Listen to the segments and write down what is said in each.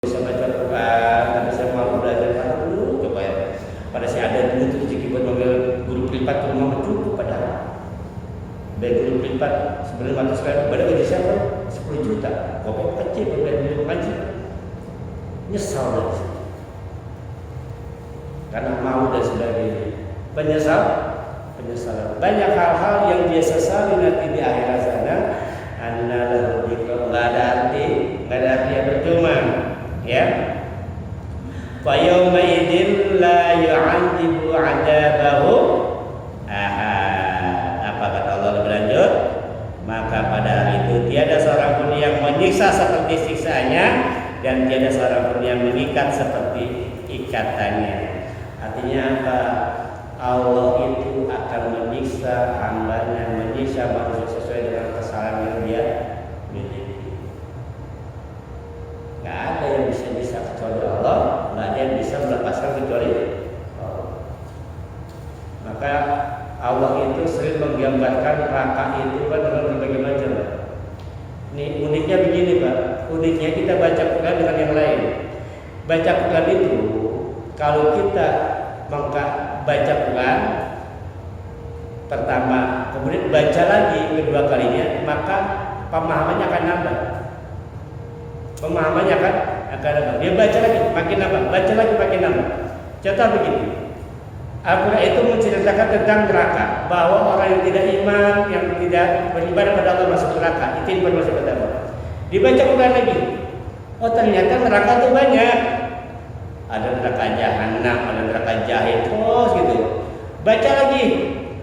bisa baca Quran, tapi saya mau belajar mana dulu coba ya. Pada si ada dulu tuh rezeki buat mobil guru privat ke rumah cukup padahal. Baik guru privat sebenarnya mata sekarang pada gaji siapa? 10 juta. Pokok kecil berbeda mengaji. Nyesal dari situ. Karena mau dan sebagainya. Penyesalan. Banyak hal-hal yang dia sesali nanti di akhirat sana. Annalahu dzikra, nggak ada arti yang percuma, ya. Fa yawma idzin la yu'adzibu 'adzabahu. Apa kata Allah lebih lanjut? Maka pada hari itu tiada seorang pun yang menyiksa seperti siksaannya dan tiada seorang pun yang mengikat seperti ikatannya. Artinya apa? Allah itu akan menyiksa hambanya, menyiksa manusia sesuai dengan kesalahan yang dia miliki. Nggak ada yang bisa kecuali Allah, nggak ada yang bisa melepaskan kecuali Allah. Maka Allah itu sering menggambarkan neraka itu kan dengan berbagai macam. Ini uniknya begini Pak, uniknya kita baca Quran dengan yang lain. Baca Quran itu kalau kita baca Quran pertama, kemudian baca lagi kedua kalinya, maka pemahamannya akan nambah. Pemahamannya akan nambah. Dia baca lagi makin nambah, baca lagi makin nambah. Contoh begini, Al-Quran itu menceritakan tentang neraka, bahwa orang yang tidak iman, yang tidak beribadah pada Allah masuk neraka. Itu informasi pertama. Dibaca Quran lagi, oh ternyata neraka itu banyak. Ada neraka jahanam, ada neraka jahim, terus gitu. Baca lagi,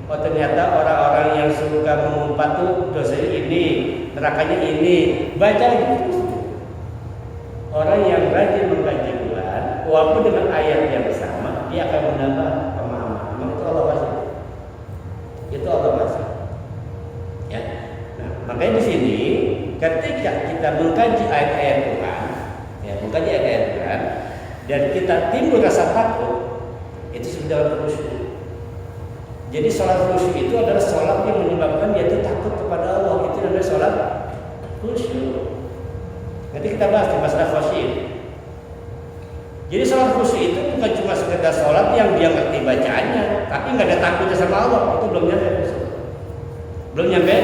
oh ternyata orang-orang yang suka mengumpat tuh dosanya ini, nerakanya ini. Baca lagi terus. Orang yang rajin mengkaji Quran, walaupun dengan ayat yang sama, dia akan menambah pemahaman. Memang itu Allah pasti. Itu Allah pasti. Ya. Nah, makanya di sini ketika kita mengkaji ayat-ayat Quran, mengkaji ayat-ayat Quran, dan kita timbul rasa takut, itu sudah khusyuk. Jadi sholat khusyuk itu adalah sholat yang menyebabkan dia itu takut kepada Allah. Itu namanya sholat khusyuk. Nanti kita bahas di masalah khusyuk. Jadi sholat khusyuk itu bukan cuma sekedar sholat yang dia ngerti bacaannya, tapi nggak ada takutnya sama Allah. Itu belum nyampe khusyuk. Belum nyampe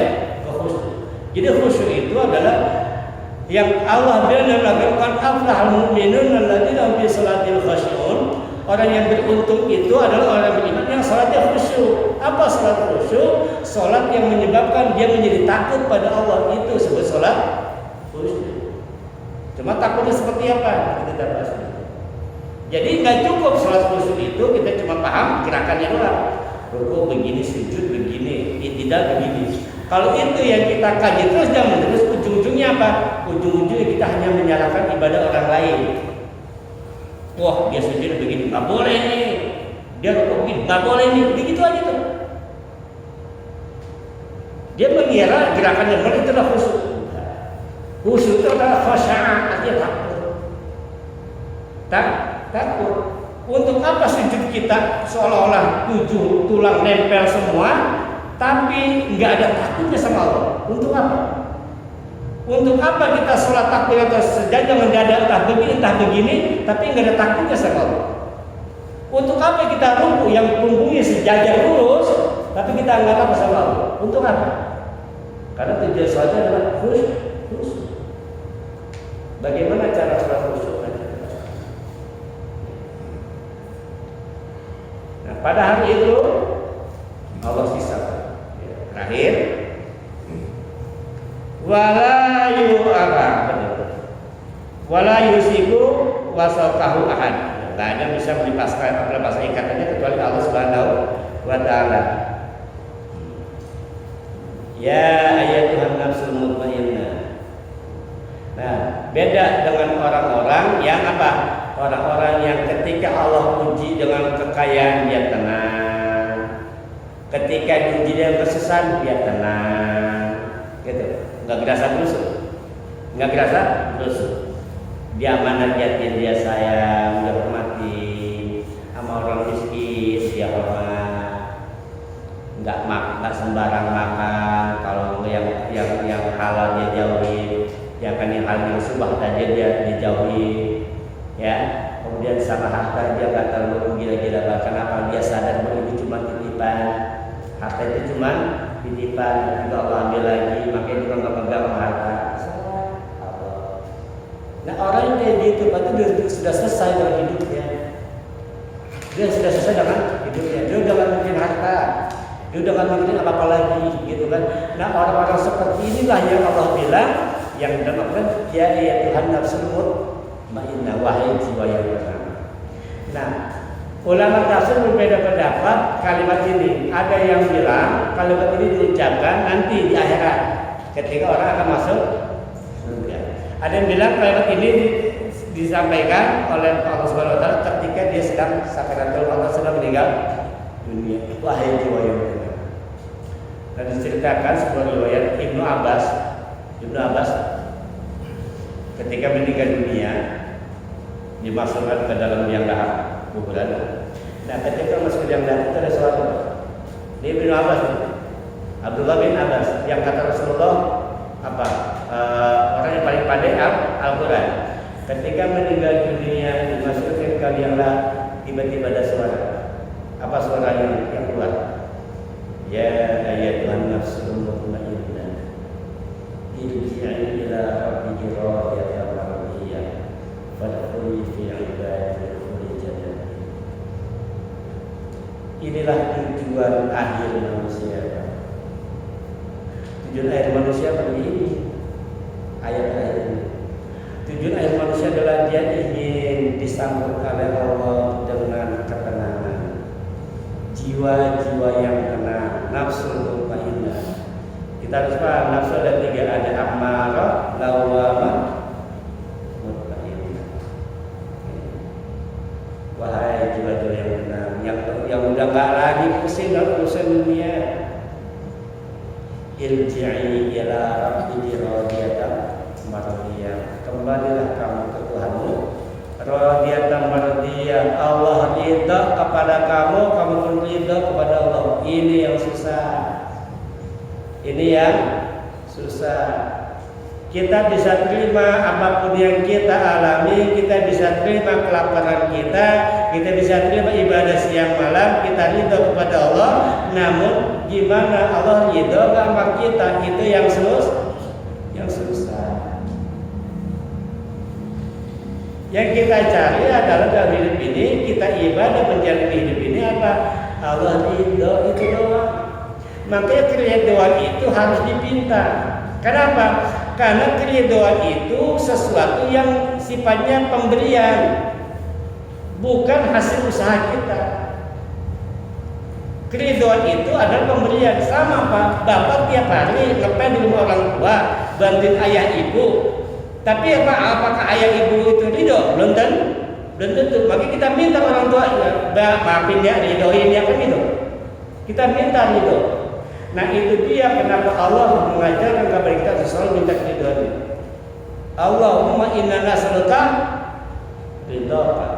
ke khusyuk. Jadi khusyuk itu adalah yang Allah bilang melakukan aflahal mu'minun alladzina hum fi sholatil khashi'un. Orang yang beruntung itu adalah orang beriman yang salatnya khusyuk. Apa salat khusyuk? Salat yang menyebabkan dia menjadi takut pada Allah, itu disebut salat khusyuk. Cuma takutnya seperti apa? Kita bahas. Jadi nggak cukup salat khusyuk itu kita cuma paham gerakannya doang. Rukuk begini, sujud begini, i'tidal begini. Kalau itu yang kita kaji terus dan menerus, ujung-ujungnya apa? Ujung-ujungnya kita hanya menyalahkan ibadah orang lain. Wah, dia sujud begini, nggak boleh nih. Dia rukuk begini, nggak boleh nih. Begitu aja tuh. Dia mengira gerakan yang benar itulah khusyuk. Khusyuk itu adalah khasya'ah, artinya takut. Takut. Untuk apa sujud kita seolah-olah 7 tulang nempel semua, tapi nggak ada takutnya sama Allah? Untuk apa? Untuk apa kita sholat takbir atau sejadah mendadak entah begini, tapi nggak ada takutnya sama Allah? Untuk apa kita ruku yang punggungnya sejajar lurus, tapi kita nggak takut sama Allah? Untuk apa? Karena tujuan sholatnya adalah khusyuk. Bagaimana cara sholat khusyuk? Nah, pada hari itu Allah sisa. Terakhir, wala yusiku wasaqahu ahad. Nggak ada bisa melepaskan ikatannya kecuali Allah Subhanahu wa taala. Ya ayyatuhan nafsul mutmainnah. Nah, beda dengan orang-orang yang apa? Orang-orang yang ketika Allah uji dengan kekayaan dia tenang. Ketika diuji dengan kesesatan dia tenang, gitu. Nggak gerasa berusuk. Dia amanat yatim dia sayang, dia hormati. Sama orang miskin dia hormat. Nggak sembarang makan. Kalau yang halal dia jauhin. yang hal yang subah tadi dia dijauhi, ya. Kemudian sama harta dia nggak terlalu gila-gila. Kenapa? Dia sadar bahwa itu cuma titipan, harta itu cuma titipan, juga Allah ambil lagi, makanya dia nggak pegang harta. Nah orang yang kayak gitu, berarti dia sudah selesai dengan hidupnya. Dia sudah selesai dengan hidupnya. Dia udah nggak mikirin harta, dia udah nggak mikirin apa-apa lagi, gitu kan? Nah orang-orang seperti inilah yang Allah bilang, yang dinamakan ya Tuhan nafsul mutmainnah, wahai jiwa yang tenang. Nah, ulama tafsir berbeda pendapat kalimat ini. Ada yang bilang kalimat ini diucapkan nanti di akhirat ketika orang akan masuk surga. Ada yang bilang kalimat ini disampaikan oleh Allah Subhanahu wa taala ketika dia sedang sakaratul maut, sedang meninggal dunia. Wahai jiwa yang tenang. Dan diceritakan sebuah riwayat Ibnu Abbas ketika meninggal dunia dimasukkan ke dalam liang lahat kuburan. Nah, ketika masuk ke liang lahat itu ada suatu ini Ibnu Abbas, Abdullah bin Abbas yang kata Rasulullah apa? Orang yang paling pandai Al-Quran. Ketika meninggal dunia dimasukkan ke liang lahat, tiba-tiba ada suara. Apa suaranya yang keluar? Ya ayyatuhan nafsul mutmainnah, irji'i ila rabbiki radiyatan mardiyah, fadkhuli fi ibadi wa jannati. Inilah tujuan akhir manusia. Tujuan akhir manusia begini, ayat-ayat ini. Tujuan akhir manusia adalah dia ingin disambut oleh Allah dengan ketenangan, jiwa-jiwa yang tenang, nafsu mutmainnah. Kita harus paham nafsu ada tiga, ada ammarah, lawwamah, mutmainnah. Wahai jiwa-jiwa yang tenang, yang udah nggak lagi pusing dengan urusan dunia. Irji'i ila rabbiki radiyatan mardiyah. Kembalilah kamu ke Tuhanmu radiyatan mardiyah. Allah ridha kepada kamu, kamu pun ridha kepada Allah. Ini yang susah. Ini yang susah. Kita bisa terima apapun yang kita alami, kita bisa terima kelaparan kita bisa terima ibadah siang malam, kita ridha kepada Allah. Namun gimana Allah ridha sama kita, itu yang susah. Yang kita cari adalah dalam hidup ini, kita ibadah menjalani hidup ini apa? Allah ridha, itu doang. Makanya keridhaan itu harus dipinta. Kenapa? Karena keridhaan itu sesuatu yang sifatnya pemberian, bukan hasil usaha kita. Keridhaan itu adalah pemberian. Sama Pak, Bapak tiap hari ngepel di rumah orang tua, bantuin ayah ibu. Tapi apakah ayah ibu itu ridho? Belum tentu. Maka kita minta orang tua, maafin ya, ridhoin ya kan itu. Kita minta ridho. Nah itu dia kenapa Allah mengajarkan kepada kita selalu minta keridhaan. Allahumma inna nas'aluka ridhaka.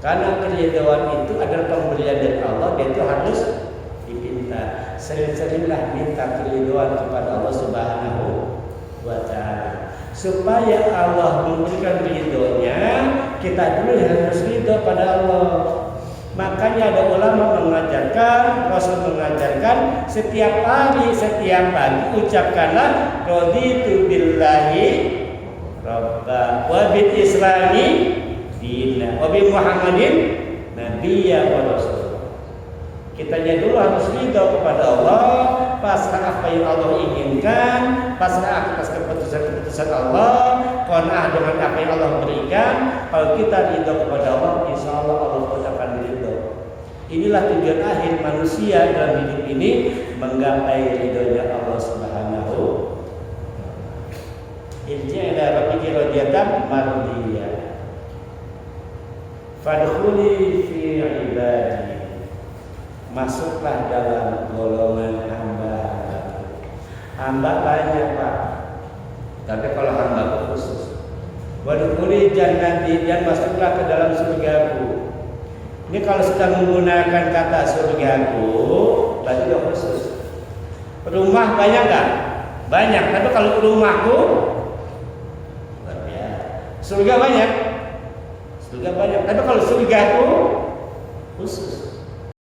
Karena keridhaan itu adalah pemberian dari Allah, dia itu harus dipinta. Sering-seringlah minta keridhaan kepada Allah Subhanahu wa ta'ala, supaya Allah memberikan ridhonya, kita dulu harus ridho pada Allah. Makanya ada ulama mengajarkan, Rasul mengajarkan, setiap hari, setiap pagi ucapkanlah raditu billahi rabba wa bil islami dina wa bi muhammadin nabiyya wa rasul. Kitanya dulu harus ridho kepada Allah, pasrah apa yang Allah inginkan, pasrah atas keputusan Allah, qanaah dengan apa yang Allah berikan. Kalau kita ridho kepada Allah, insya Allah Allah pun akan ridho. Inilah tujuan akhir manusia dalam hidup ini, menggapai ridhonya Allah Subhanahu. Irji' ila rabbiki radiyatan mardiyah. Fadkhuli fi ibadi. Masuklah dalam golongan hamba. Hamba banyak Pak, tapi kalau hamba khusus. Wadkhuli jannati, dan masuklah ke dalam surgaku. Ini kalau sudah menggunakan kata surgaku, berarti udah khusus. Rumah banyak nggak? banyak. Tapi kalau rumahku luar biasa. Surga banyak. Surga banyak. Tapi kalau surga itu khusus.